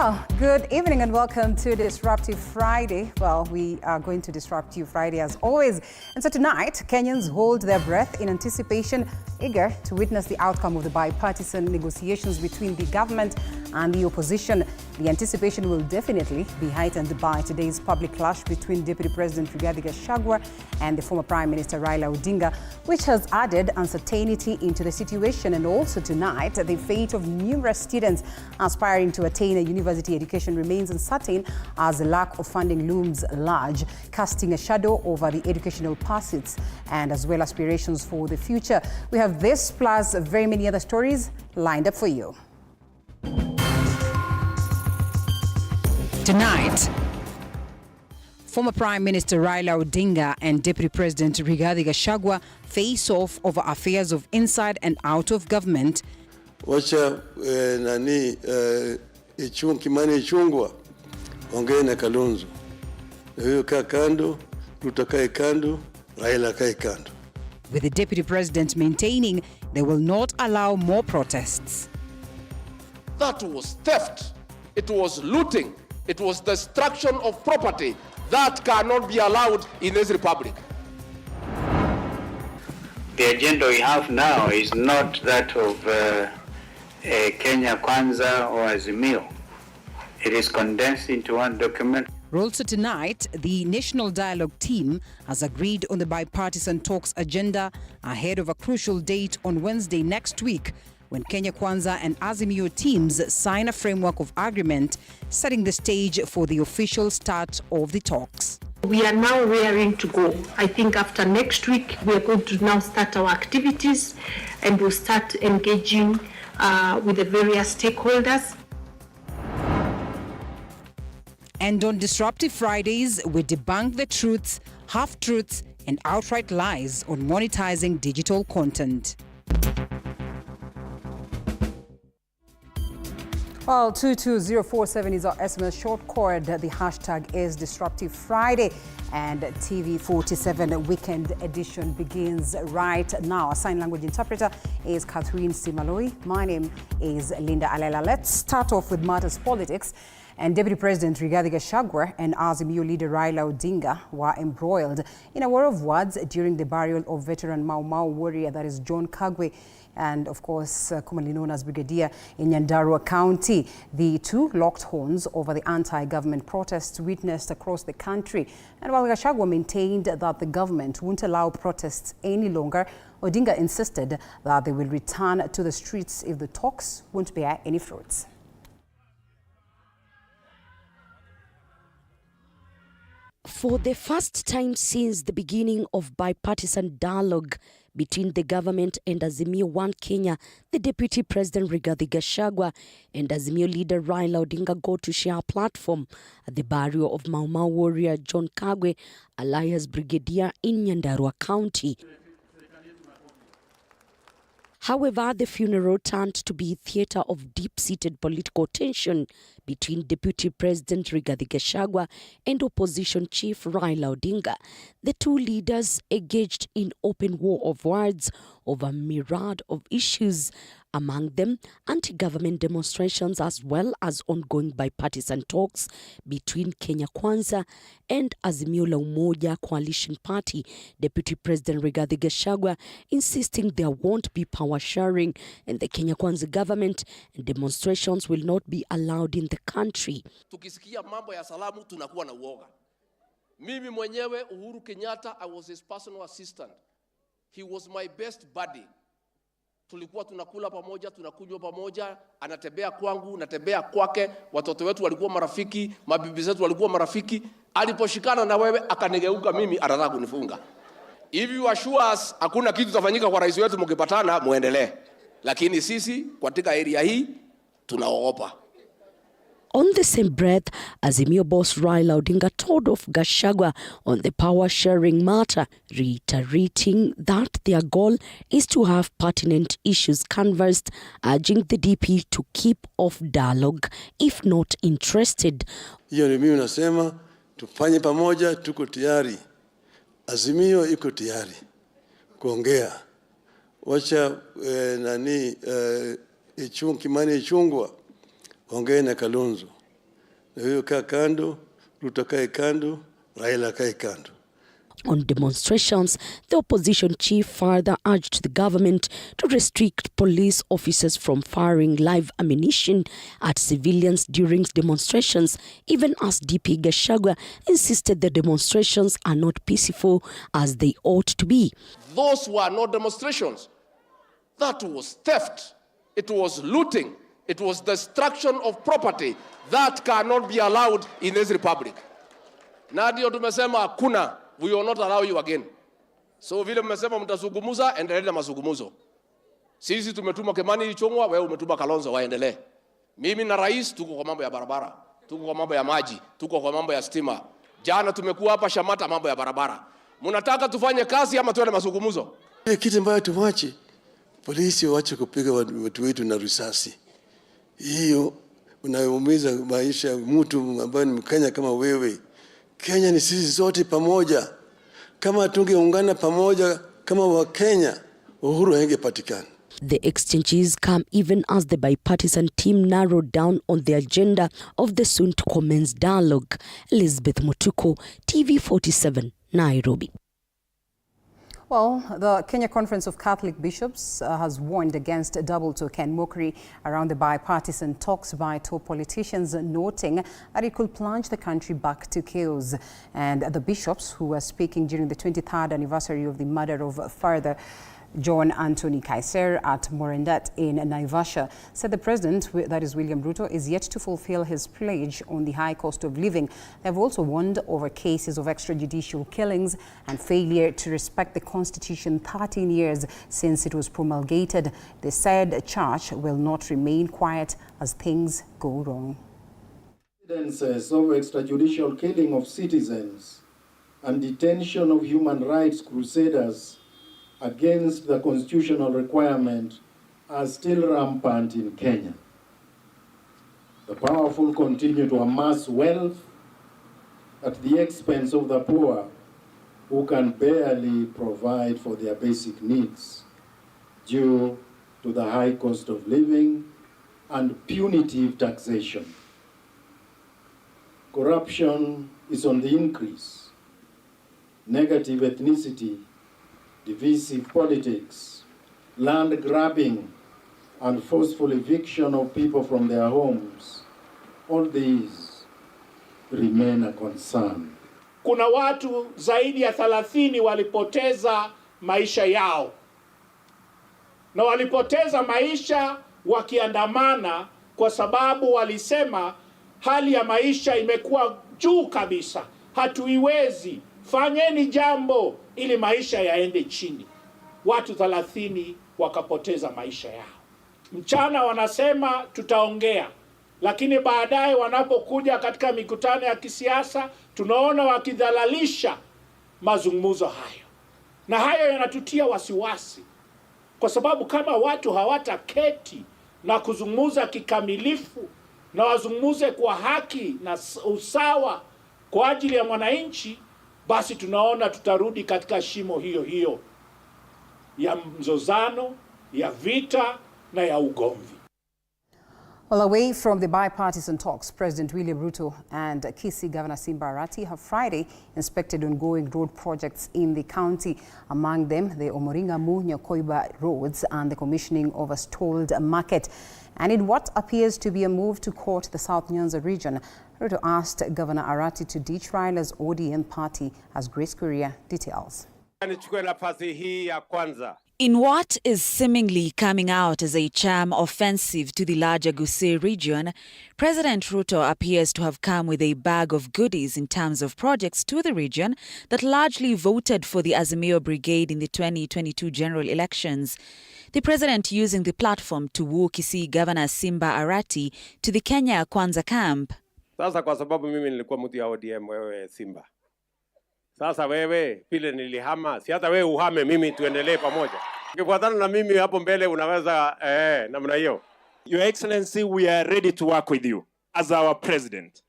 Well, good evening and welcome to Disruptive Friday. Well, we are going to disrupt you Friday as always. And so tonight, Kenyans hold their breath in anticipation, eager to witness the outcome of the bipartisan negotiations between the government and the opposition. The anticipation will definitely be heightened by today's public clash between Deputy President Rigathi Gachagua and the former Prime Minister Raila Odinga, which has added uncertainty into the situation. And also tonight, the fate of numerous students aspiring to attain a university education remains uncertain as the lack of funding looms large, casting a shadow over the educational pursuits and as well aspirations for the future. We have this plus very many other stories lined up for you. Tonight, former Prime Minister Raila Odinga and Deputy President Rigathi Gachagua face off over affairs of inside and out of government. Wacha Kimani ichungwa, ongea na Kalonzo. Huyo kaa kando, Ruto kae kando, Raila kae kando. With the Deputy President maintaining they will not allow more protests. That was theft. It was looting. It was destruction of property. That cannot be allowed in this republic. The agenda we have now is not that of Kenya Kwanza or Azimio. It is condensed into one document. Also tonight, the National Dialogue team has agreed on the bipartisan talks agenda ahead of a crucial date on Wednesday next week, when Kenya Kwanza and Azimio teams sign a framework of agreement, setting the stage for the official start of the talks. We are now raring to go. I think after next week, we are going to now start our activities and we'll start engaging with the various stakeholders. And on Disruptive Fridays, we debunk the truths, half-truths, and outright lies on monetizing digital content. Well, 22047 is our SMS short code. The hashtag is Disruptive Friday, and TV47 Weekend Edition begins right now. Our sign language interpreter is Catherine Simaloi. My name is Linda Alela. Let's start off with matters politics. And Deputy President Rigathi Gachagua and Azimio leader Raila Odinga were embroiled in a war of words during the burial of veteran Mau Mau warrior, that is John Kagwe, and of course commonly known as Brigadier in Nyandarua County. The two locked horns over the anti-government protests witnessed across the country. And while Gachagua maintained that the government won't allow protests any longer, Odinga insisted that they will return to the streets if the talks won't bear any fruits. For the first time since the beginning of bipartisan dialogue between the government and Azimio One Kenya, the Deputy President Rigathi Gachagua and Azimio leader Raila Odinga got to share a platform at the burial of Mau Mau warrior John Kagwe, alias Brigadier in Nyandarua County. However, the funeral turned to be a theater of deep-seated political tension between Deputy President Rigathi Gachagua and opposition chief Raila Odinga. The two leaders engaged in open war of words over a myriad of issues, among them anti-government demonstrations as well as ongoing bipartisan talks between Kenya Kwanza and Azimio la Umoja coalition party. Deputy President Rigathi Gachagua insisting there won't be power sharing in the Kenya Kwanza government and demonstrations will not be allowed in the country. Tukisikia mambo ya salamu tunakuwa na uoga. Mimi mwenyewe Uhuru Kenyatta, I was his personal assistant. He was my best buddy. Tulikuwa tunakula pamoja, tunakunywa pamoja, anatembea kwangu, natembea kwake, watoto wetu walikuwa marafiki, mabibi zetu walikuwa marafiki. Aliposhikana na wewe akanigeuka mimi, anataka kunifunga. If you assure us hakuna kitu tafanyika kwa rais wetu mkipatana, muendelee. Lakini sisi katika area hii tunaogopa. On the same breath, Azimio boss Raila Odinga told off Gachagua on the power-sharing matter, reiterating that their goal is to have pertinent issues canvassed, urging the DP to keep off dialogue if not interested. Hiyo ni mimi nasema tufanye pamoja, tuko tayari. Azimio iko tayari kuongea. Wacha Kimani ichungwa, ongea na Kalonzo. na huyo kaa kando, Ruto kae kando, Raila kae kando. On demonstrations, the opposition chief further urged the government to restrict police officers from firing live ammunition at civilians during demonstrations, even as DP Gachagua insisted the demonstrations are not peaceful as they ought to be. Those were not demonstrations. That was theft. It was looting. It was destruction of property. That cannot be allowed in this republic. Na ndio tumesema hakuna. We will not allow you again. So vile mmesema mtazungumuza, endelee na mazungumuzo. Sisi tumetuma Kimani Ichung'wa, wewe umetuma Kalonzo, waendelee. Mimi na rais tuko kwa mambo ya barabara, tuko kwa mambo ya maji, tuko kwa mambo ya stima. Jana tumekuwa hapa Shamata mambo ya barabara. Mnataka tufanye kazi ama tuende mazungumuzo? Ile kitu ambayo tuwache polisi waache kupiga watu wetu na risasi. Hiyo unaumiza maisha ya mtu ambaye ni Mkenya kama wewe. Kenya ni sisi zote pamoja. Kama tungeungana pamoja kama Wakenya, uhuru hangepatikana. The exchanges come even as the bipartisan team narrowed down on the agenda of the soon-to-commence dialogue. Elizabeth Mutuku, TV47, Nairobi. Well, the Kenya Conference of Catholic Bishops has warned against double talk and mockery around the bipartisan talks by top politicians, noting that it could plunge the country back to chaos. And the bishops, who were speaking during the 23rd anniversary of the murder of Father John Anthony Kaiser at Morendat in Naivasha, said the president, that is William Ruto, is yet to fulfill his pledge on the high cost of living. They have also warned over cases of extrajudicial killings and failure to respect the Constitution 13 years since it was promulgated. They said the church will not remain quiet as things go wrong. Evidences of extrajudicial killing of citizens and detention of human rights crusaders against the constitutional requirement are still rampant in Kenya. The powerful continue to amass wealth at the expense of the poor, who can barely provide for their basic needs due to the high cost of living and punitive taxation. Corruption is on the increase. Negative ethnicity, divisive politics, land grabbing, and forceful eviction of people from their homes, all these remain a concern. Kuna watu zaidi ya 30 walipoteza maisha yao. Na walipoteza maisha wakiandamana kwa sababu walisema hali ya maisha imekuwa juu kabisa. Hatuiwezi. Fanyeni jambo ili maisha yaende chini. Watu 30 wakapoteza maisha yao. Mchana wanasema tutaongea, lakini baadaye wanapokuja katika mikutano ya kisiasa tunaona wakidhalalisha mazungumzo hayo. Na hayo yanatutia wasiwasi, kwa sababu kama watu hawataketi na kuzungumza kikamilifu na wazungumze kwa haki na usawa kwa ajili ya mwananchi, basi tunaona tutarudi katika shimo hiyo hiyo ya mzozano, ya vita na ya ugomvi. Well, away from the bipartisan talks, President William Ruto and Kisii Governor Simba Arati have Friday inspected ongoing road projects in the county, among them the Omoringamu-Nyakoiba roads and the commissioning of a stalled market. And in what appears to be a move to court the South Nyanza region, Ruto asked Governor Arati to ditch Raila's ODM party, as Grace Kuria details. In what is seemingly coming out as a charm offensive to the larger Gusii region, President Ruto appears to have come with a bag of goodies in terms of projects to the region that largely voted for the Azimio Brigade in the 2022 general elections. The president using the platform to woo Kisii Governor Simba Arati to the Kenya Kwanza camp. Sasa kwa sababu mimi nilikuwa mtu ya ODM, wewe Simba. Sasa wewe pile nilihama, si hata wewe uhame, mimi tuendelee pamoja. Ukifuatana na mimi hapo mbele unaweza namna hiyo. Your Excellency, we are ready to work with you as our president.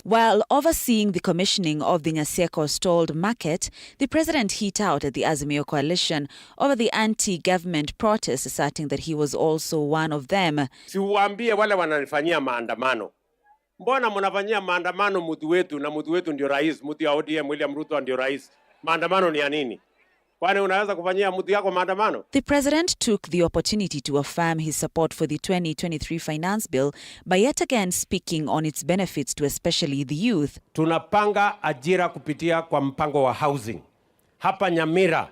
While overseeing the commissioning of the Nyaseko stalled market, the president hit out at the Azimio coalition over the anti-government protests, asserting that he was also one of them. Siwaambie wale wananifanyia maandamano. Mbona mnafanyia maandamano mtu wetu na mtu wetu ndio rais, mtu ya ODM William Ruto ndio rais? Maandamano ni ya nini? Kwani unaweza kufanyia mtu yako maandamano? The president took the opportunity to affirm his support for the 2023 finance bill by yet again speaking on its benefits to especially the youth. Tunapanga ajira kupitia kwa mpango wa housing. Hapa Nyamira,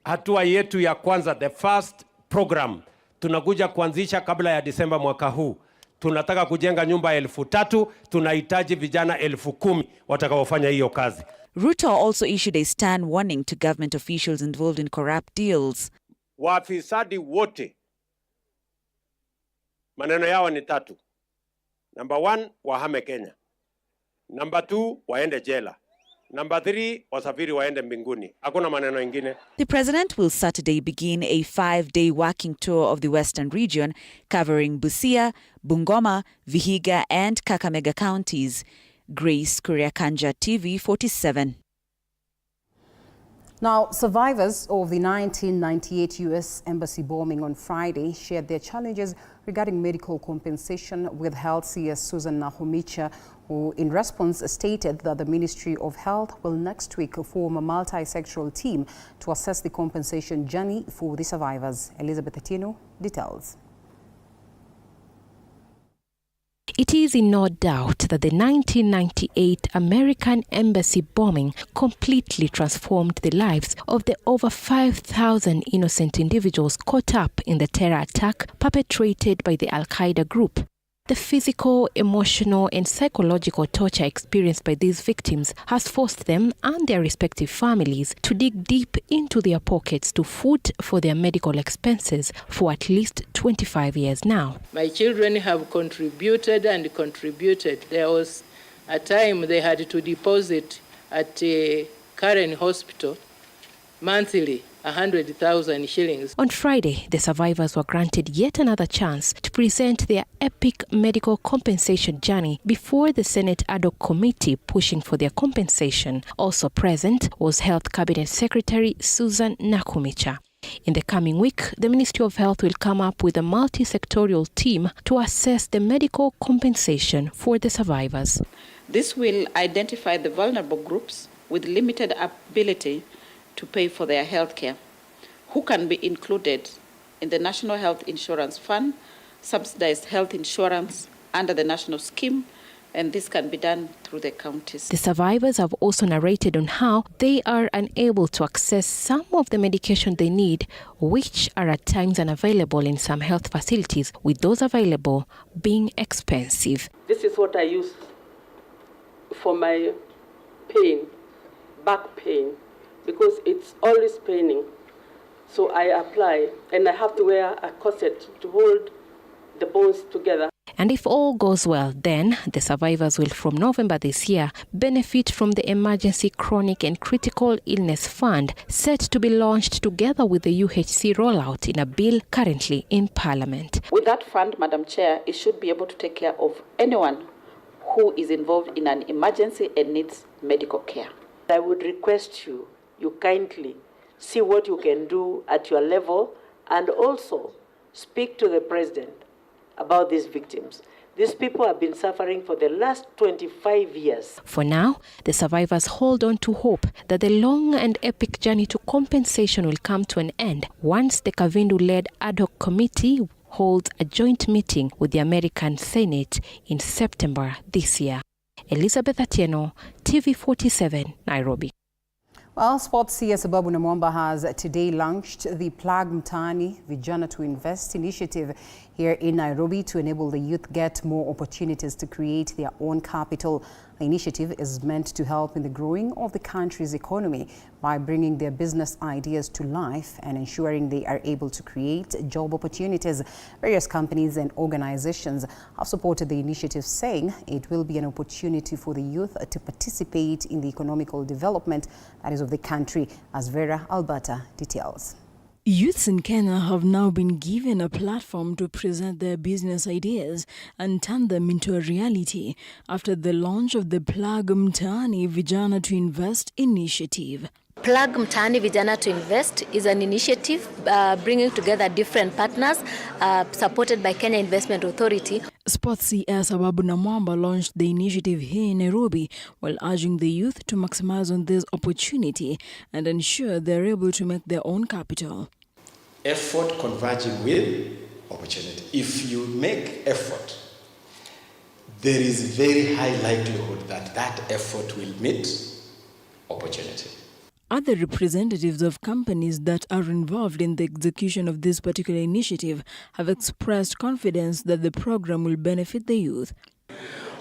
hatua yetu ya kwanza, the first program, tunakuja kuanzisha kabla ya Disemba mwaka huu. Tunataka kujenga nyumba 3,000, tunahitaji vijana 10,000 watakaofanya hiyo kazi. Ruto also issued a stern warning to government officials involved in corrupt deals. Wafisadi wote maneno yao ni 3. Number 1, wahame Kenya. Number 2, waende jela. Number 3, wasafiri waende mbinguni. Hakuna maneno ingine. The president will Saturday begin a 5-day working tour of the western region, covering Busia, Bungoma, Vihiga and Kakamega counties. Grace Kuriakanja, TV47. Now, survivors of the 1998 U.S. Embassy bombing on Friday shared their challenges regarding medical compensation with Health CS Susan Nahumicha, who in response stated that the Ministry of Health will next week form a multi-sectoral team to assess the compensation journey for the survivors. Elizabeth Atieno details. It is in no doubt that the 1998 American Embassy bombing completely transformed the lives of the over 5,000 innocent individuals caught up in the terror attack perpetrated by the Al-Qaeda group. The physical, emotional, and psychological torture experienced by these victims has forced them and their respective families to dig deep into their pockets to foot for their medical expenses for at least 25 years now. My children have contributed and contributed. There was a time they had to deposit at Karen Hospital monthly 100,000 shillings. On Friday, the survivors were granted yet another chance to present their epic medical compensation journey before the Senate ad hoc committee pushing for their compensation. Also present was Health Cabinet Secretary Susan Nakumicha. In the coming week, the Ministry of Health will come up with a multi-sectorial team to assess the medical compensation for the survivors. This will identify the vulnerable groups with limited ability to pay for their health care, who can be included in the National Health Insurance Fund, subsidized health insurance under the national scheme, and this can be done through the counties. The survivors have also narrated on how they are unable to access some of the medication they need, which are at times unavailable in some health facilities, with those available being expensive. This is what I use for my pain, back pain, because it's always paining. So I apply, and I have to wear a corset to hold the bones together. And if all goes well, then the survivors will, from November this year, benefit from the Emergency Chronic and Critical Illness Fund, set to be launched together with the UHC rollout in a bill currently in Parliament. With that fund, Madam Chair, it should be able to take care of anyone who is involved in an emergency and needs medical care. I would request you kindly see what you can do at your level, and also speak to the President about these victims. These people have been suffering for the last 25 years. For now, the survivors hold on to hope that the long and epic journey to compensation will come to an end once the Kavindu-led ad hoc committee holds a joint meeting with the American Senate in September this year. Elizabeth Atieno, TV47, Nairobi. Well, Sports CS Babu Namwamba has today launched the Plug Mtaani Vijana to Invest initiative here in Nairobi to enable the youth get more opportunities to create their own capital. The initiative is meant to help in the growing of the country's economy by bringing their business ideas to life and ensuring they are able to create job opportunities. Various companies and organizations have supported the initiative, saying it will be an opportunity for the youth to participate in the economical development that is of the country, as Vera Alberta details. Youths in Kenya have now been given a platform to present their business ideas and turn them into a reality after the launch of the Plug Mtaani Vijana to Invest initiative. Plug Mtaani Vijana to Invest is an initiative bringing together different partners supported by Kenya Investment Authority. Sports CS Ababu Namwamba launched the initiative here in Nairobi while urging the youth to maximize on this opportunity and ensure they're able to make their own capital. Effort converging with opportunity. If you make effort, there is very high likelihood that that effort will meet opportunity. Other representatives of companies that are involved in the execution of this particular initiative have expressed confidence that the program will benefit the youth.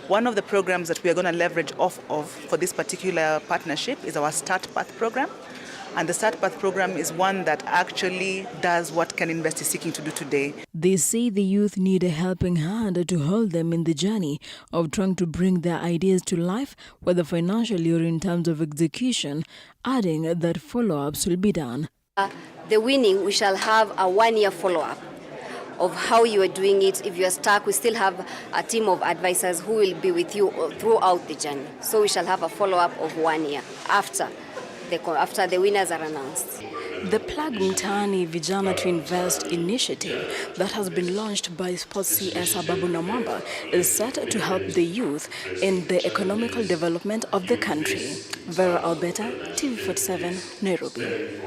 One of the programs that we are going to leverage off of for this particular partnership is our Start Path program. And the Start Path program is one that actually does what Kenya Invest is seeking to do today. They say the youth need a helping hand to hold them in the journey of trying to bring their ideas to life, whether financially or in terms of execution, adding that follow-ups will be done. The winning, we shall have a one-year follow-up of how you are doing it. If you are stuck, we still have a team of advisors who will be with you throughout the journey. So we shall have a follow-up of 1 year after the winners are announced. The Plug Mtaani Vijana to Invest initiative that has been launched by Sports CS Ababu Namwamba is set to help the youth in the economical development of the country. Vera Alberta, TV47, Nairobi.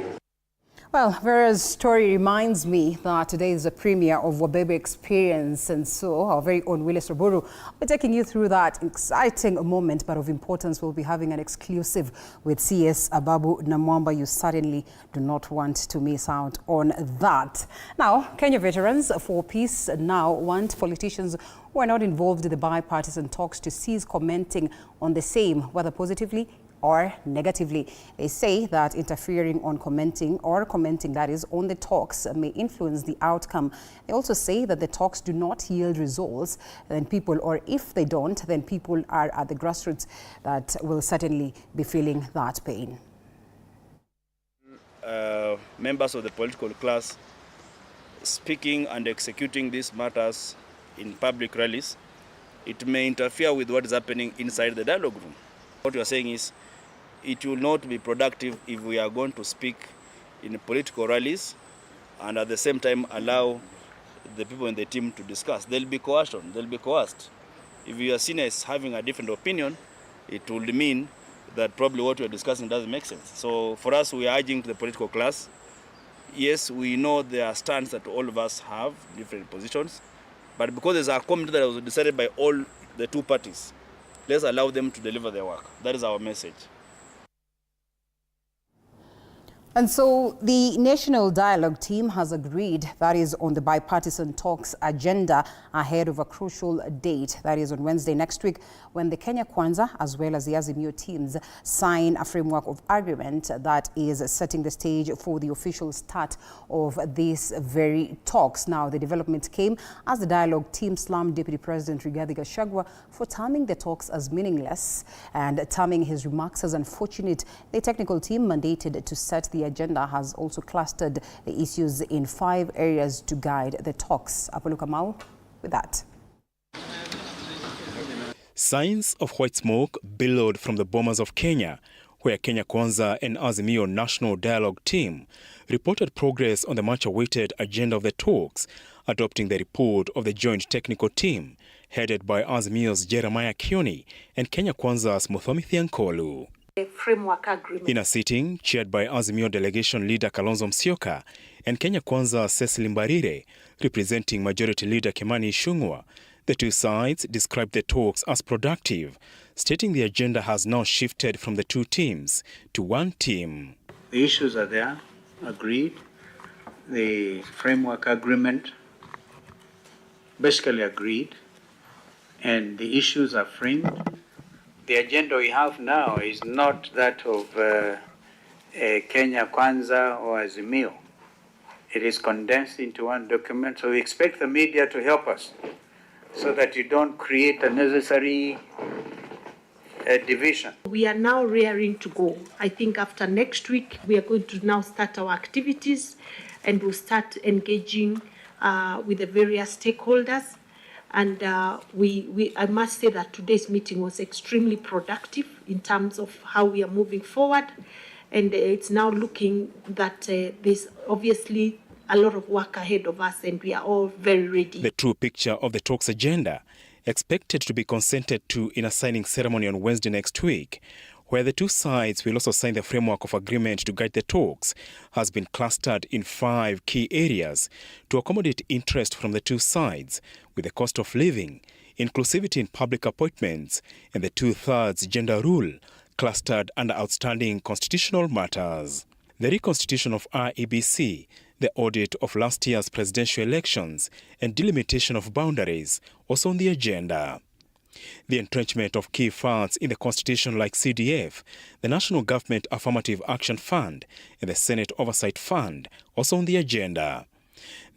Well, Vera's story reminds me that today is a premiere of Wabebe Experience, and so our very own Willis Roburu will be taking you through that exciting moment, but of importance. We'll be having an exclusive with CS Ababu Namwamba. You certainly do not want to miss out on that. Now, Kenya veterans for peace now want politicians who are not involved in the bipartisan talks to cease commenting on the same, whether positively or negatively. They say that interfering on commenting that is on the talks may influence the outcome. They also say that the talks do not yield results, then people, or if they don't, then people are at the grassroots that will certainly be feeling that pain. Members of the political class speaking and executing these matters in public rallies, it may interfere with what is happening inside the dialogue room. What we are saying is, it will not be productive if we are going to speak in political rallies and at the same time allow the people in the team to discuss. There will be coercion, they will be coerced. If you are seen as having a different opinion, it will mean that probably what we are discussing doesn't make sense. So for us, we are urging to the political class, yes, we know there are stands that all of us have, different positions, but because there's a committee that was decided by all the two parties, let's allow them to deliver their work. That is our message. And so the National Dialogue Team has agreed, that is on the bipartisan talks agenda ahead of a crucial date, that is on Wednesday next week, when the Kenya Kwanza as well as the Azimio teams sign a framework of agreement that is setting the stage for the official start of these very talks. Now, the development came as the Dialogue Team slammed Deputy President Rigathi Gachagua for terming the talks as meaningless and terming his remarks as unfortunate. The technical team mandated to set the agenda has also clustered the issues in 5 areas to guide the talks. Apollo Kamau with that. Signs of white smoke billowed from the Bomas of Kenya, where Kenya Kwanza and Azimio National Dialogue Team reported progress on the much-awaited agenda of the talks, adopting the report of the Joint Technical Team, headed by Azimio's Jeremiah Kioni and Kenya Kwanza's Muthomi Thiankolu. Framework agreement. In a sitting chaired by Azimio delegation leader Kalonzo Musyoka and Kenya Kwanza Cecily Mbarire, representing Majority Leader Kimani Ichung'wah, the two sides described the talks as productive, stating the agenda has now shifted from the two teams to one team. The issues are there, agreed. The framework agreement basically agreed, and the issues are framed. The agenda we have now is not that of Kenya Kwanza or Azimio. It is condensed into one document, so we expect the media to help us so that you don't create unnecessary division. We are now rearing to go. I think after next week, we are going to now start our activities and we'll start engaging with the various stakeholders. And I must say that today's meeting was extremely productive in terms of how we are moving forward. And it's now looking that there's obviously a lot of work ahead of us, and we are all very ready. The true picture of the talks agenda, expected to be consented to in a signing ceremony on Wednesday next week, where the two sides will also sign the framework of agreement to guide the talks, has been clustered in 5 key areas to accommodate interest from the two sides, with the cost of living, inclusivity in public appointments, and the 2/3 gender rule, clustered under outstanding constitutional matters. The reconstitution of IEBC, the audit of last year's presidential elections, and delimitation of boundaries also on the agenda. The entrenchment of key funds in the constitution like CDF, the National Government Affirmative Action Fund, and the Senate Oversight Fund also on the agenda.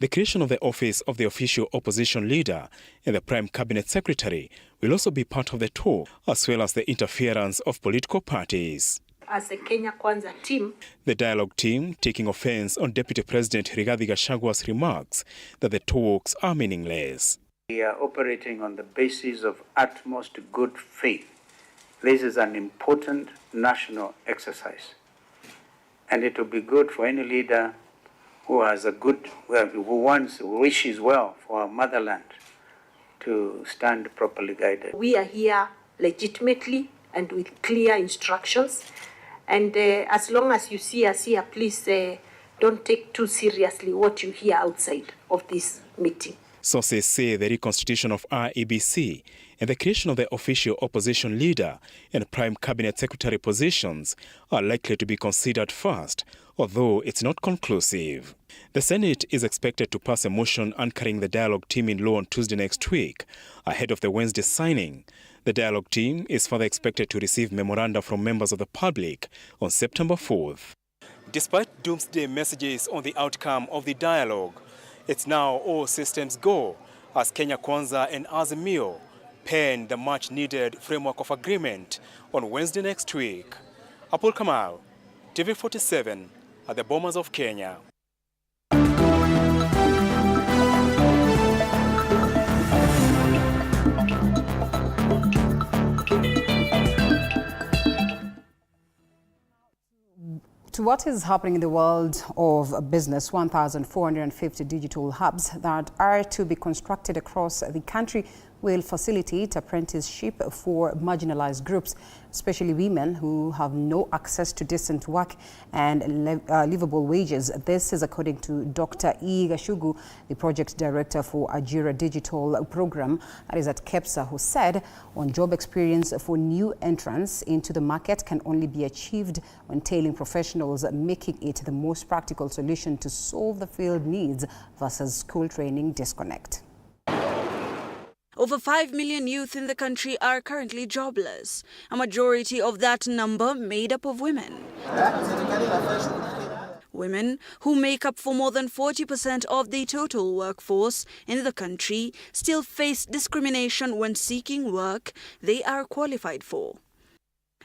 The creation of the office of the official opposition leader and the Prime Cabinet Secretary will also be part of the talk, as well as the interference of political parties. As a Kenya Kwanza team, the dialogue team taking offense on Deputy President Rigathi Gachagwa's remarks that the talks are meaningless. We are operating on the basis of utmost good faith. This is an important national exercise, and it will be good for any leader who has who wishes well for our motherland to stand properly guided. We are here legitimately and with clear instructions. And as long as you see us here, please don't take too seriously what you hear outside of this meeting. Sources say the reconstitution of IEBC and the creation of the official opposition leader and Prime Cabinet Secretary positions are likely to be considered first, although it's not conclusive. The Senate is expected to pass a motion anchoring the dialogue team in law on Tuesday next week, ahead of the Wednesday signing. The dialogue team is further expected to receive memoranda from members of the public on September 4th. Despite doomsday messages on the outcome of the dialogue, it's now all systems go as Kenya Kwanza and Azimio pen the much-needed framework of agreement on Wednesday next week. Apul Kamau, TV47 at the Bomas of Kenya. To what is happening in the world of business, 1,450 digital hubs that are to be constructed across the country will facilitate apprenticeship for marginalized groups, especially women who have no access to decent work and livable wages. This is according to Dr. E. Gashugu, the project director for Ajira Digital Program that is at KEPSA, who said on-job experience for new entrants into the market can only be achieved when tailing professionals, making it the most practical solution to solve the field needs versus school training disconnect. Over 5 million youth in the country are currently jobless, a majority of that number made up of women. Women, who make up for more than 40% of the total workforce in the country, still face discrimination when seeking work they are qualified for.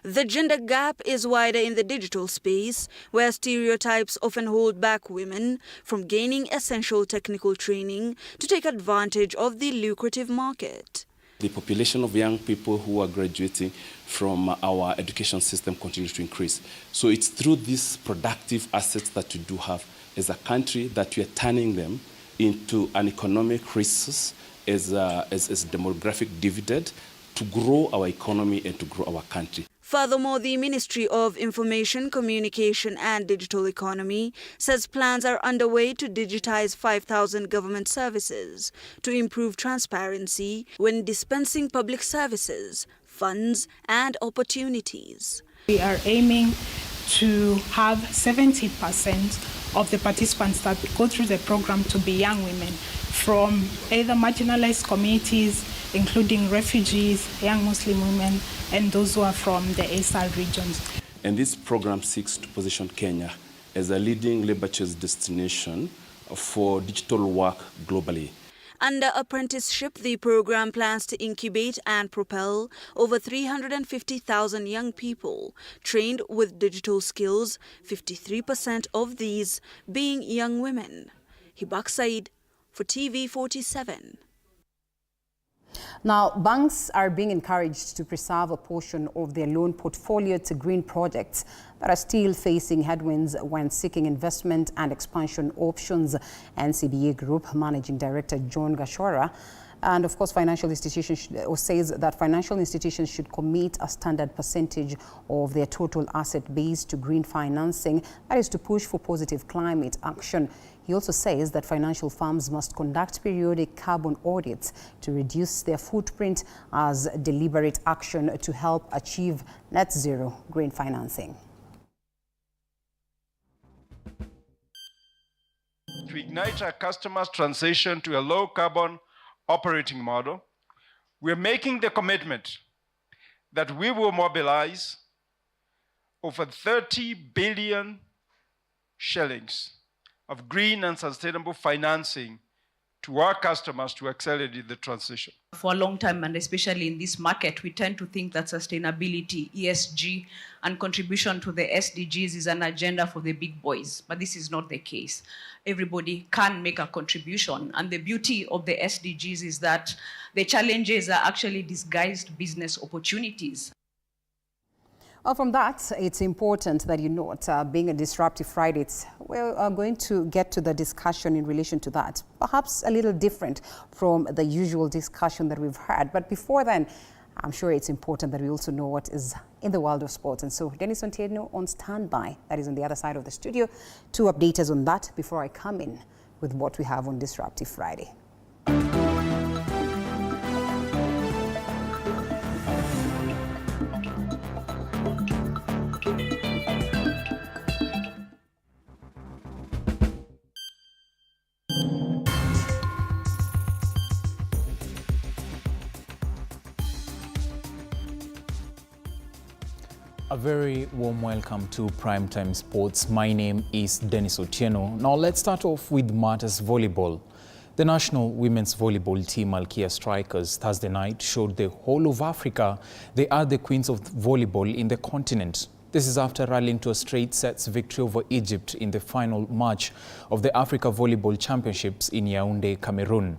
The gender gap is wider in the digital space, where stereotypes often hold back women from gaining essential technical training to take advantage of the lucrative market. The population of young people who are graduating from our education system continues to increase. So it's through these productive assets that we do have as a country that we are turning them into an economic resource as a demographic dividend to grow our economy and to grow our country. Furthermore, the Ministry of Information, Communication and Digital Economy says plans are underway to digitize 5,000 government services to improve transparency when dispensing public services, funds and opportunities. We are aiming to have 70% of the participants that go through the program to be young women from either marginalized communities, including refugees, young Muslim women, and those who are from the ASAL regions. And this program seeks to position Kenya as a leading labor choice destination for digital work globally. Under apprenticeship, the program plans to incubate and propel over 350,000 young people trained with digital skills, 53% of these being young women. Hibak Said for TV47. Now, banks are being encouraged to preserve a portion of their loan portfolio to green projects that are still facing headwinds when seeking investment and expansion options. NCBA Group Managing Director John Gashora and of course financial institutions says that financial institutions should commit a standard percentage of their total asset base to green financing, that is to push for positive climate action. He also says that financial firms must conduct periodic carbon audits to reduce their footprint as deliberate action to help achieve net zero green financing. To ignite our customers' transition to a low-carbon operating model, we're making the commitment that we will mobilize over 30 billion shillings of green and sustainable financing to our customers to accelerate the transition. For a long time, and especially in this market, we tend to think that sustainability, ESG, and contribution to the SDGs is an agenda for the big boys, but this is not the case. Everybody can make a contribution, and the beauty of the SDGs is that the challenges are actually disguised business opportunities. Well, from that, it's important that you note, being a Disruptive Friday, we're going to get to the discussion in relation to that. Perhaps a little different from the usual discussion that we've had. But before then, I'm sure it's important that we also know what is in the world of sports. And so Dennis Ontieno on standby, that is on the other side of the studio, to update us on that before I come in with what we have on Disruptive Friday. A very warm welcome to Primetime Sports. My name is Dennis Otieno. Now let's start off with matters volleyball. The national women's volleyball team, Malkia Strikers, Thursday night showed the whole of Africa they are the queens of volleyball in the continent. This is after rallying to a straight sets victory over Egypt in the final match of the Africa Volleyball Championships in Yaoundé, Cameroon.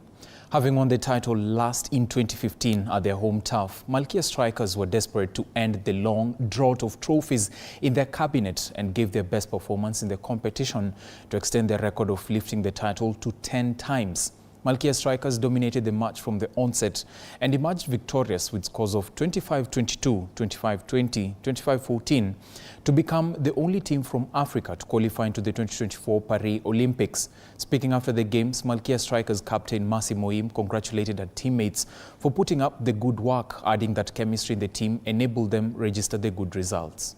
Having won the title last in 2015 at their home turf, Malkia Strikers were desperate to end the long drought of trophies in their cabinet and gave their best performance in the competition to extend their record of lifting the title to 10 times. Malkia Strikers dominated the match from the onset and emerged victorious with scores of 25-22, 25-20, 25-14 to become the only team from Africa to qualify into the 2024 Paris Olympics. Speaking after the games, Malkia Strikers captain Mercy Moim congratulated her teammates for putting up the good work, adding that chemistry in the team enabled them register the good results.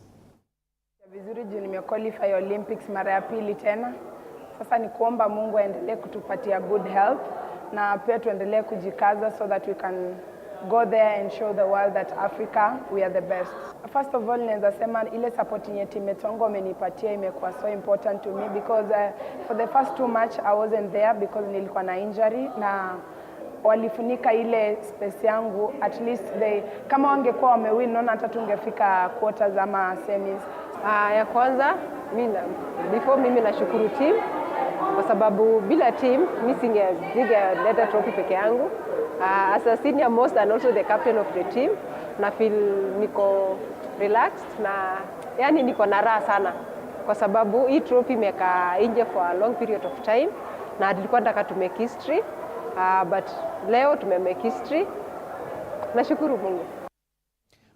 Vizuri juu nimequalify Olympics mara ya pili tena. Sasa ni kuomba Mungu aendelee kutupatia good health na pia tuendelee kujikaza so that we can go there and show the world that Africa we are the best. First of all, naweza sema ile support yenye teammates wangu wamenipatia imekuwa so important to me because for the first two match I wasn't there because nilikuwa na injury na walifunika ile space yangu. At least kama wangekuwa wamewin naona hata tungefika quarters ama semis. Ya kwanza mimi nashukuru team kwa sababu bila team mimi singeleta trophy peke yangu. As a senior most and also the captain of the team, na feel niko relaxed na yani niko na raha sana kwa sababu hii trophy imekaa nje for a long period of time na tulikuwa nataka to make history, but leo tumemake history. Nashukuru Mungu.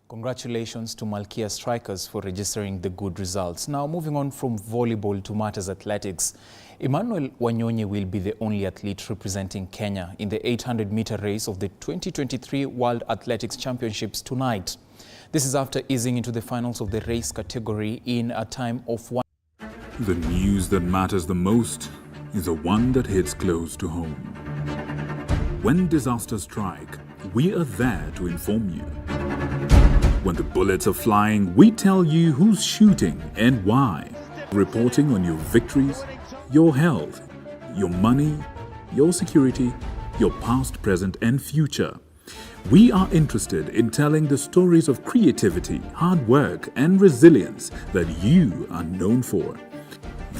Congratulations to Malkia Strikers for registering the good results. Now moving on from volleyball to matters athletics. Emmanuel Wanyonyi will be the only athlete representing Kenya in the 800-meter race of the 2023 World Athletics Championships tonight. This is after easing into the finals of the race category in a time of one. The news that matters the most is the one that hits close to home. When disasters strike, we are there to inform you. When the bullets are flying, we tell you who's shooting and why. Reporting on your victories, your health, your money, your security, your past, present, and future. We are interested in telling the stories of creativity, hard work, and resilience that you are known for.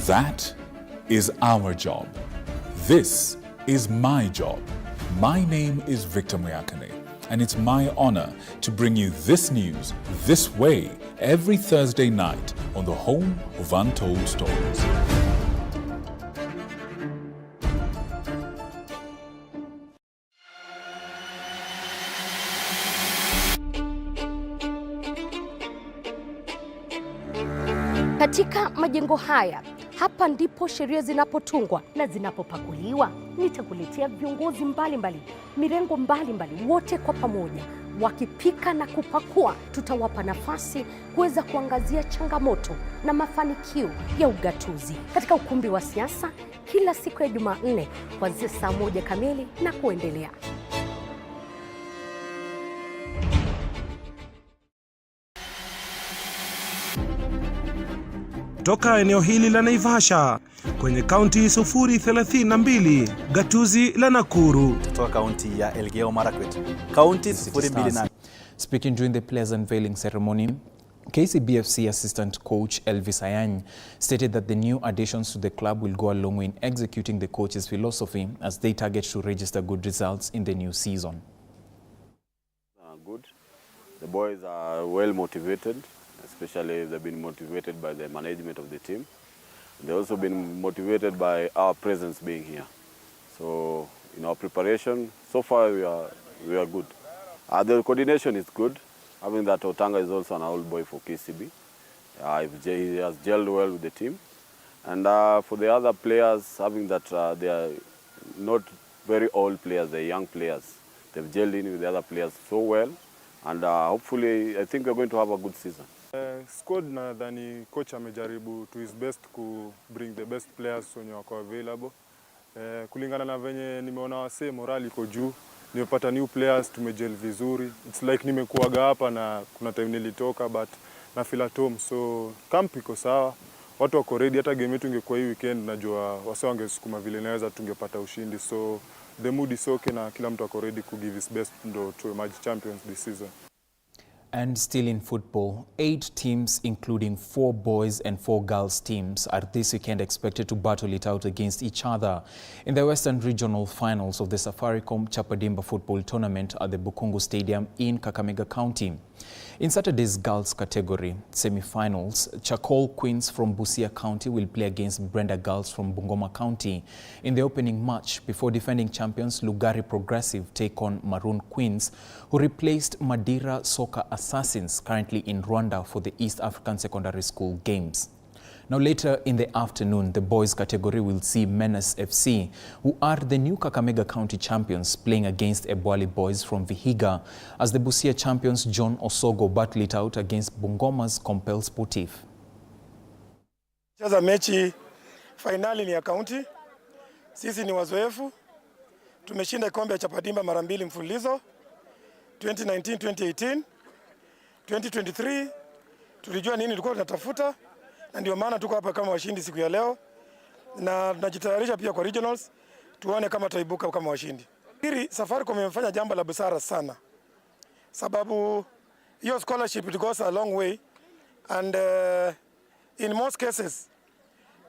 That is our job. This is my job. My name is Victor Muyakane. and it's my honor to bring you this news this way every Thursday night on the home of Untold Stories. Katika majengo haya, hapa ndipo sheria zinapotungwa na zinapopakuliwa. Nitakuletea viongozi mbalimbali, mirengo mbalimbali, wote kwa pamoja wakipika na kupakua. Tutawapa nafasi kuweza kuangazia changamoto na mafanikio ya ugatuzi katika ukumbi wa siasa kila siku ya Jumanne kuanzia saa 1 kamili na kuendelea. Toka eneo hili la Naivasha kwenye kaunti 032, gatuzi la Nakuru. Toka kaunti ya Elgeyo Marakwet, kaunti 028. Speaking during the players unveiling ceremony, KCBFC assistant coach Elvis Ayany stated that the new additions to the club will go a long way in executing the coach's philosophy as they target to register good results in the new season. Good. The boys are well motivated. Especially they've been motivated by the management of the team. They've also been motivated by our presence being here. So in our preparation, so far we are good. The coordination is good. Having that Otanga is also an old boy for KCB. He has gelled well with the team. And for the other players, having that they are not very old players, they're young players. They've gelled in with the other players so well. And hopefully, I think we're going to have a good season. Squad nadhani coach amejaribu to his best to bring the best players wenye wako available. Kulingana na venye nimeona wase morali iko juu, nimepata new players, tumejel vizuri. It's like nimekuaga hapa na kuna time nilitoka but na feel at home. So camp iko sawa, watu wako ready. Hata game yetu ingekuwa hii weekend najua wase wangesukuma vile naweza tungepata ushindi. So the mood is okay na kila mtu ako ready to give his best ndo to emerge champions this season. And still in football, 8 teams, including 4 boys and 4 girls teams, are this weekend expected to battle it out against each other in the Western Regional Finals of the Safaricom Chapadimba Football Tournament at the Bukungu Stadium in Kakamega County. In Saturday's girls category semi-finals, Chakol Queens from Busia County will play against Brenda Girls from Bungoma County in the opening match before defending champions Lugari Progressive take on Maroon Queens, who replaced Madira Soccer Assassins currently in Rwanda for the East African Secondary School Games. Now later in the afternoon, the boys category will see Menace FC, who are the new Kakamega County champions, playing against Ebwali boys from Vihiga as the Busia champions John Osogo battle it out against Bungoma's Compel Sportif. Cheza mechi finali ni ya county. Sisi ni wazoefu. Tumeshinda kombe ya Chapadimba mara 2 mfululizo. 2019, 2018, 2023. Tulijua nini tulikuwa tunatafuta. Na ndio maana tuko hapa kama washindi siku ya leo, na tunajitayarisha pia kwa regionals tuone kama taibuka kama washindi. Hili Safaricom imefanya jambo la busara sana, sababu hiyo scholarship it goes a long way, and in most cases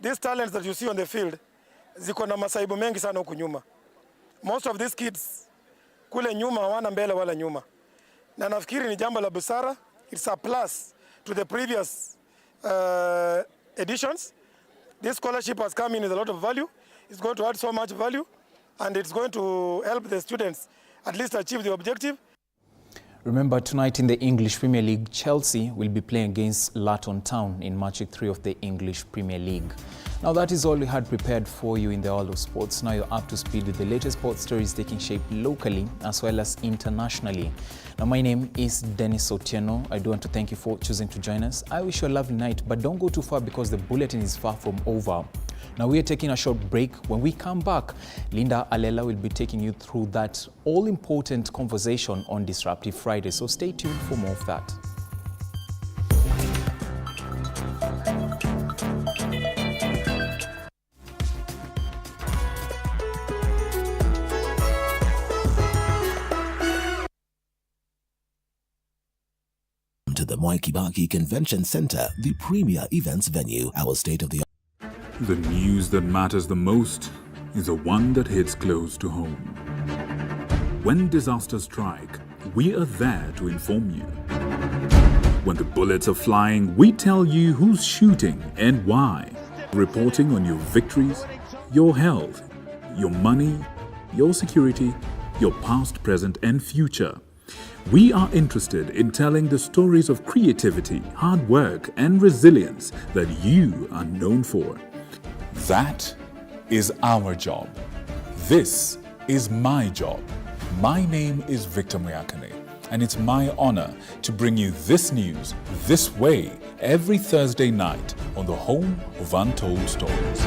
these talents that you see on the field ziko na masaibu mengi sana huku nyuma. Most of these kids kule nyuma hawana mbele wala nyuma, na nafikiri ni jambo la busara. It's a plus to the previous editions. This scholarship has come in with a lot of value. It's going to add so much value, and it's going to help the students at least achieve the objective. Remember, tonight in the English Premier League, Chelsea will be playing against Luton Town in match 3 of the English Premier League. Now that is all we had prepared for you in the world of sports. Now you're up to speed with the latest sports stories taking shape locally as well as internationally. Now my name is Dennis Otieno. I do want to thank you for choosing to join us. I wish you a lovely night, but don't go too far because the bulletin is far from over. Now we are taking a short break. When we come back, Linda Alela will be taking you through that all-important conversation on Disruptive Friday. So stay tuned for more of that. To the Moi Kibaki Convention Center, the premier events venue, our state-of-the-art. The news that matters the most is the one that hits close to home. When disasters strike, we are there to inform you. When the bullets are flying, we tell you who's shooting and why. Reporting on your victories, your health, your money, your security, your past, present, and future. We are interested in telling the stories of creativity, hard work, and resilience that you are known for. That is our job. This is my job. My name is Victor Muyakane, and it's my honor to bring you this news this way every Thursday night on the home of Untold Stories.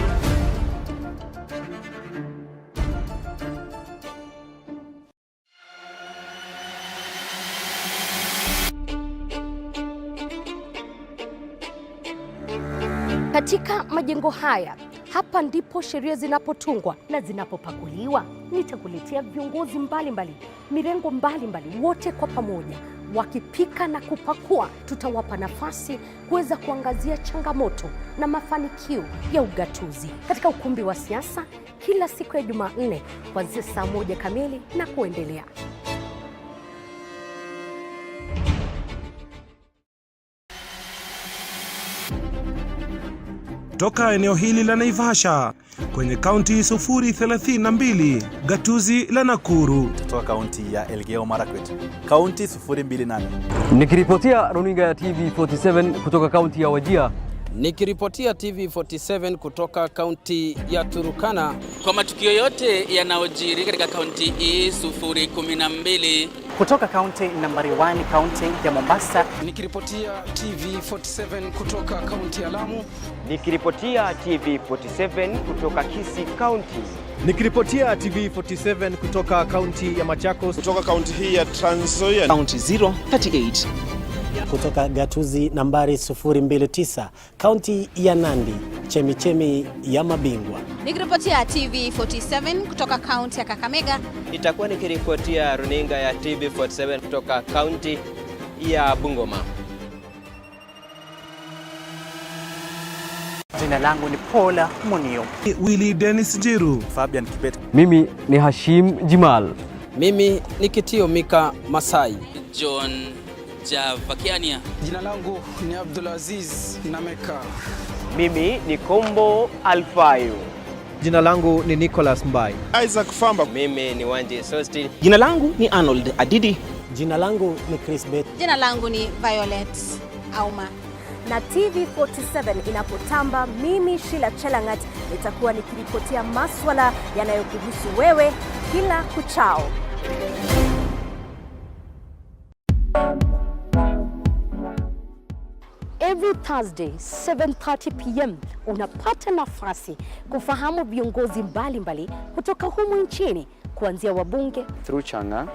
Katika majengo haya, hapa ndipo sheria zinapotungwa na zinapopakuliwa. Nitakuletea viongozi mbalimbali, mirengo mbalimbali, wote kwa pamoja wakipika na kupakua. Tutawapa nafasi kuweza kuangazia changamoto na mafanikio ya ugatuzi katika ukumbi wa siasa kila siku ya Jumanne kuanzia saa 1 kamili na kuendelea. Toka eneo hili la Naivasha kwenye kaunti 032, gatuzi la Nakuru. Kutoka kaunti ya Elgeyo Marakwet, kaunti 028. Nikiripotia runinga ya TV47 kutoka kaunti ya Wajir. Nikiripotia TV47 kutoka kaunti ya Turukana. Kwa matukio yote yanayojiri katika kaunti hii 012. Kutoka kaunti nambari 1, kaunti ya Mombasa. Nikiripotia TV47 kutoka kaunti ya Lamu. Nikiripotia TV47 kutoka Kisii County. Nikiripotia TV47 kutoka kaunti ya Machakos. Kutoka kaunti hii ya Trans Nzoia. Kaunti 038. Kutoka gatuzi nambari 029, kaunti ya Nandi, chemichemi ya mabingwa. Nikiripotia TV47 kutoka kaunti ya Kakamega. Nitakuwa nikiripotia runinga ya TV47 kutoka kaunti ya Bungoma. Jina langu ni Paula Munio. Willy Dennis Jiru. Fabian Kibet. Mimi ni Hashim Jimal. Mimi ni Kitio Mika Masai. John Javakiania. Jina langu ni Abdulaziz Nameka. Mimi ni Kombo Alfayo. Jina langu ni Nicholas Mbai. Isaac Famba. Mimi ni Wanje Sosti. Jina langu ni Arnold Adidi. Jina langu ni Chris Bet. Jina langu ni Violet Auma. Na TV47 inapotamba, mimi Sheila Chelangat nitakuwa nikiripotia maswala yanayokuhusu wewe kila kuchao. Every Thursday 7:30 p.m. unapata nafasi kufahamu viongozi mbalimbali kutoka humu nchini, kuanzia wabunge. Through Changa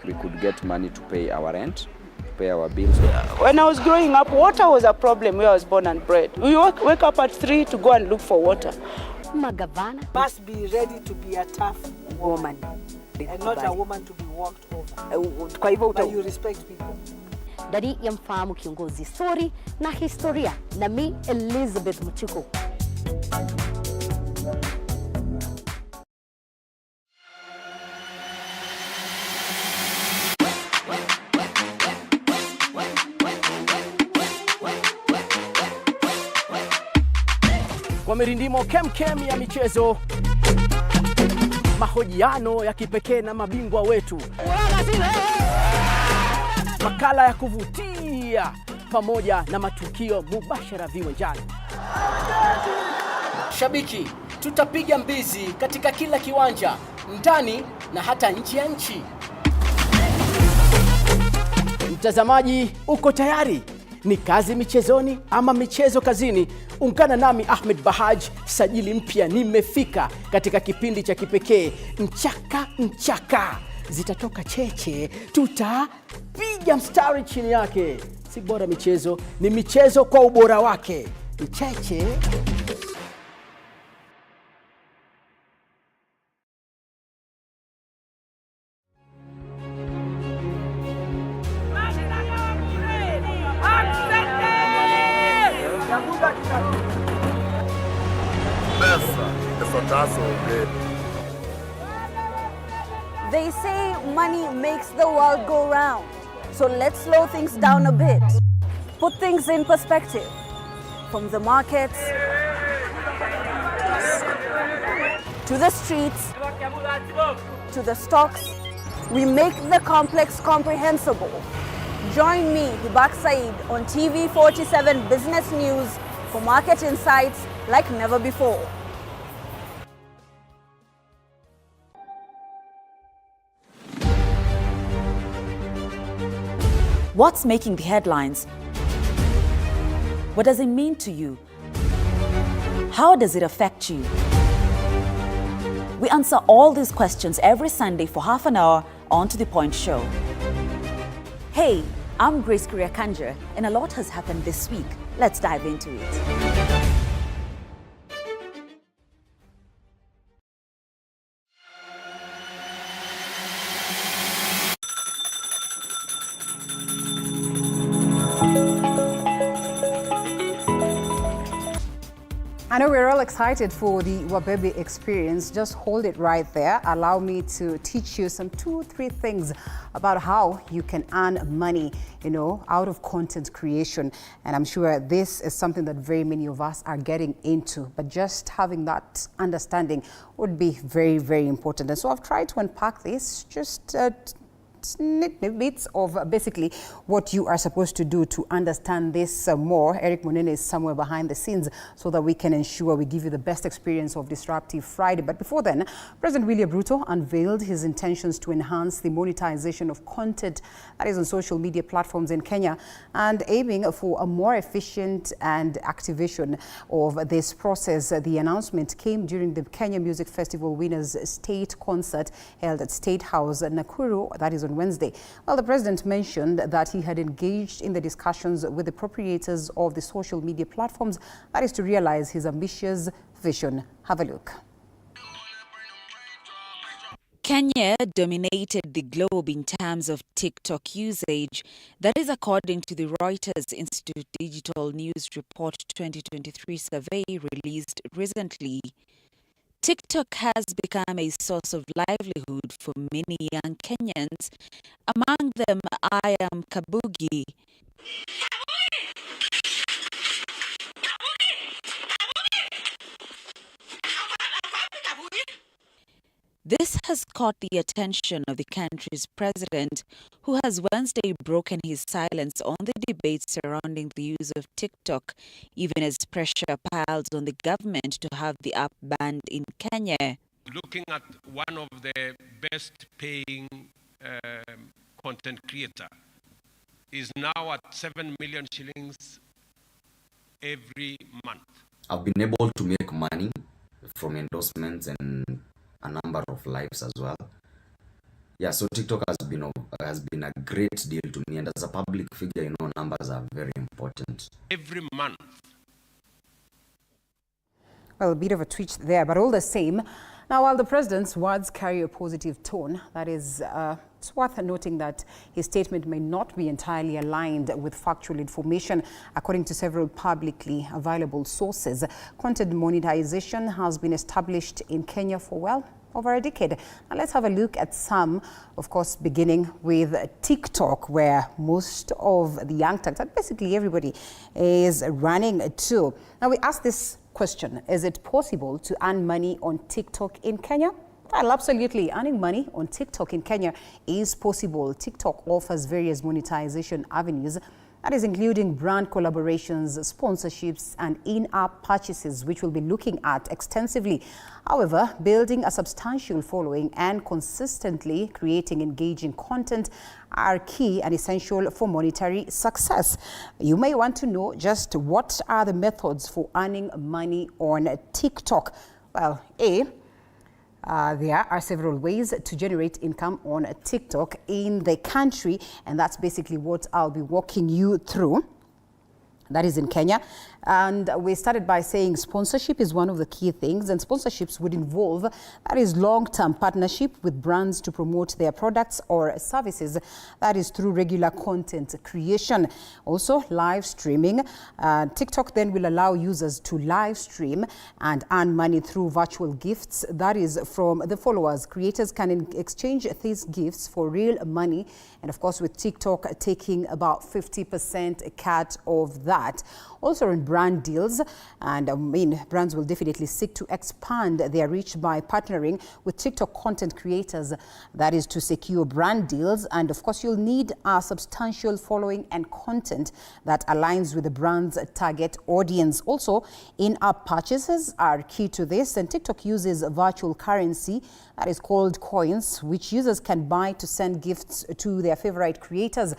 we could get money to pay our rent, to pay our bills. When I was growing up, water was a problem where I was born and bred. We wake up at 3 to go and look for water. Magavana must be ready to be a tough woman and not a woman to be walked over. Kwa hivyo you respect people. Ndani ya Mfahamu Kiongozi, story na historia, na mi Elizabeth Muchuku. Kwa mirindimo kemkem ya michezo, mahojiano ya kipekee na mabingwa wetu, makala ya kuvutia pamoja na matukio mubashara viwanjani. Shabiki, tutapiga mbizi katika kila kiwanja, ndani na hata nje ya nchi. Mtazamaji, uko tayari? Ni kazi michezoni ama michezo kazini? Ungana nami Ahmed Bahaj, sajili mpya nimefika katika kipindi cha kipekee Mchaka Mchaka. Zitatoka cheche, tutapiga mstari chini yake. Si bora michezo, ni michezo kwa ubora wake. Cheche. They say money makes the world go round. So let's slow things down a bit. Put things in perspective. From the markets to the streets to the stocks, we make the complex comprehensible. Join me, Hibak Said, on TV47 Business News for market insights like never before. What's making the headlines? What does it mean to you? How does it affect you? We answer all these questions every Sunday for half an hour on To The Point Show. Hey, I'm Grace Kuriakanja, and a lot has happened this week. Let's dive into it. I know we're all excited for the Wabebe experience. Just hold it right there. Allow me to teach you some 2-3 things about how you can earn money, out of content creation. And I'm sure this is something that very many of us are getting into, but just having that understanding would be very, very important. And so I've tried to unpack this, just bits of basically what you are supposed to do to understand this more. Eric Monene is somewhere behind the scenes so that we can ensure we give you the best experience of Disruptive Friday. But before then, President William Ruto unveiled his intentions to enhance the monetization of content that is on social media platforms in Kenya, and aiming for a more efficient and activation of this process. The announcement came during the Kenya Music Festival Winners State Concert held at State House, Nakuru, that is on Wednesday. Well, the president mentioned that he had engaged in the discussions with the proprietors of the social media platforms, that is to realize his ambitious vision. Have a look. Kenya dominated the globe in terms of TikTok usage. That is according to the Reuters Institute Digital News Report 2023 survey released recently. TikTok has become a source of livelihood for many young Kenyans. Among them, I am Kabugi. This has caught the attention of the country's president, who has Wednesday broken his silence on the debate surrounding the use of TikTok, even as pressure piles on the government to have the app banned in Kenya. Looking at one of the best paying content creator is now at 7 million shillings every month. I've been able to make money from endorsements and a number of lives as well. Yeah, so TikTok has been a great deal to me, and as a public figure, numbers are very important. Every month. Well, a bit of a twitch there, but all the same. Now, while the president's words carry a positive tone, that is, it's worth noting that his statement may not be entirely aligned with factual information. According to several publicly available sources, content monetization has been established in Kenya for, well, over a decade. Now let's have a look at some, of course, beginning with TikTok, where most of the young talents, basically everybody, is running to. Now we ask this question: is it possible to earn money on TikTok in Kenya? Well, absolutely. Earning money on TikTok in Kenya is possible. TikTok offers various monetization avenues, that is including brand collaborations, sponsorships, and in-app purchases, which we'll be looking at extensively. However, building a substantial following and consistently creating engaging content are key and essential for monetary success. You may want to know just what are the methods for earning money on TikTok. Well, there are several ways to generate income on TikTok in the country, and that's basically what I'll be walking you through. That is in Kenya. And we started by saying sponsorship is one of the key things, and sponsorships would involve, that is, long-term partnership with brands to promote their products or services, that is through regular content creation. Also, live streaming. TikTok then will allow users to live stream and earn money through virtual gifts, that is from the followers. Creators can exchange these gifts for real money, and of course with TikTok taking about 50% cut of that. Also in brand deals, and brands will definitely seek to expand their reach by partnering with TikTok content creators, that is to secure brand deals. And of course you'll need a substantial following and content that aligns with the brand's target audience. Also, in-app purchases are key to this, and TikTok uses virtual currency that is called coins, which users can buy to send gifts to their favorite creators.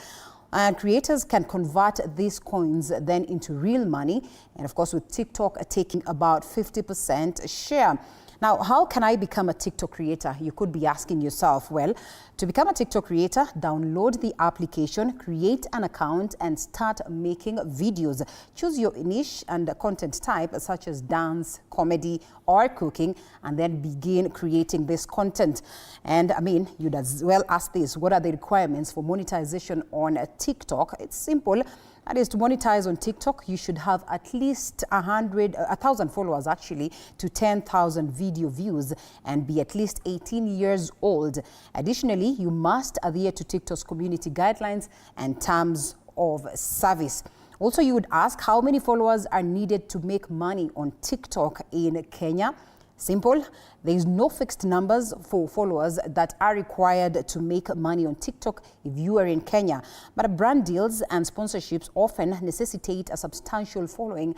And creators can convert these coins then into real money. And of course, with TikTok taking about 50% share. Now, how can I become a TikTok creator? You could be asking yourself. Well, to become a TikTok creator, download the application, create an account, and start making videos. Choose your niche and content type, such as dance, comedy, or cooking, and then begin creating this content. And you'd as well ask this: what are the requirements for monetization on TikTok? It's simple. That is, to monetize on TikTok, you should have at least 1,000 followers actually to 10,000 video views and be at least 18 years old. Additionally, you must adhere to TikTok's community guidelines and terms of service. Also, you would ask how many followers are needed to make money on TikTok in Kenya. Simple. There is no fixed numbers for followers that are required to make money on TikTok if you are in Kenya. But brand deals and sponsorships often necessitate a substantial following,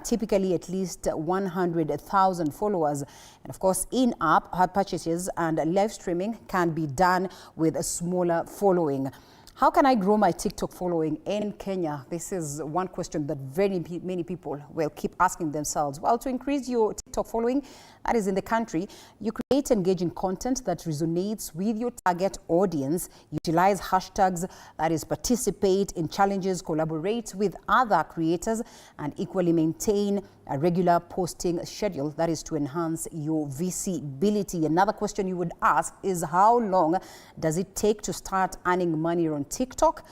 typically at least 100,000 followers. And of course, in-app purchases and live streaming can be done with a smaller following. How can I grow my TikTok following in Kenya? This is one question that very many people will keep asking themselves. Well, to increase your TikTok following, that is in the country, you create engaging content that resonates with your target audience, utilize hashtags, that is participate in challenges, collaborate with other creators, and equally maintain a regular posting schedule, that is to enhance your visibility. Another question you would ask is, how long does it take to start earning money on TikTok?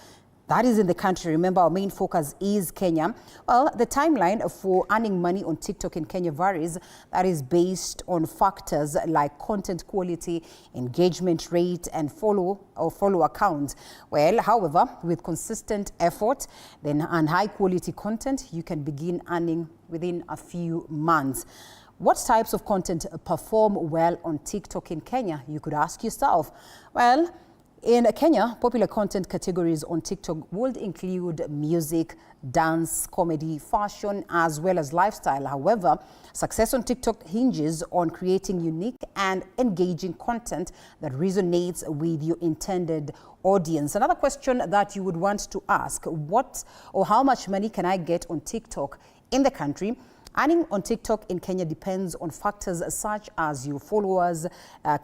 That is in the country. Remember, our main focus is Kenya. Well, the timeline for earning money on TikTok in Kenya varies. That is based on factors like content quality, engagement rate, and follow accounts. Well, however, with consistent effort and high quality content, you can begin earning within a few months. What types of content perform well on TikTok in Kenya? You could ask yourself. Well, in Kenya, popular content categories on TikTok would include music, dance, comedy, fashion, as well as lifestyle. However, success on TikTok hinges on creating unique and engaging content that resonates with your intended audience. Another question that you would want to ask: what or how much money can I get on TikTok in the country? Earning on TikTok in Kenya depends on factors such as your followers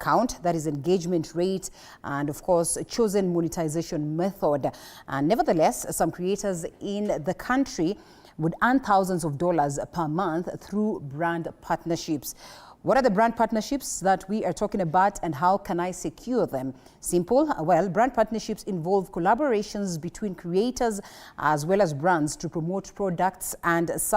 count, that is engagement rate, and of course chosen monetization method. And nevertheless, some creators in the country would earn thousands of dollars per month through brand partnerships. What are the brand partnerships that we are talking about, and how can I secure them? Simple. Well, brand partnerships involve collaborations between creators as well as brands to promote products and services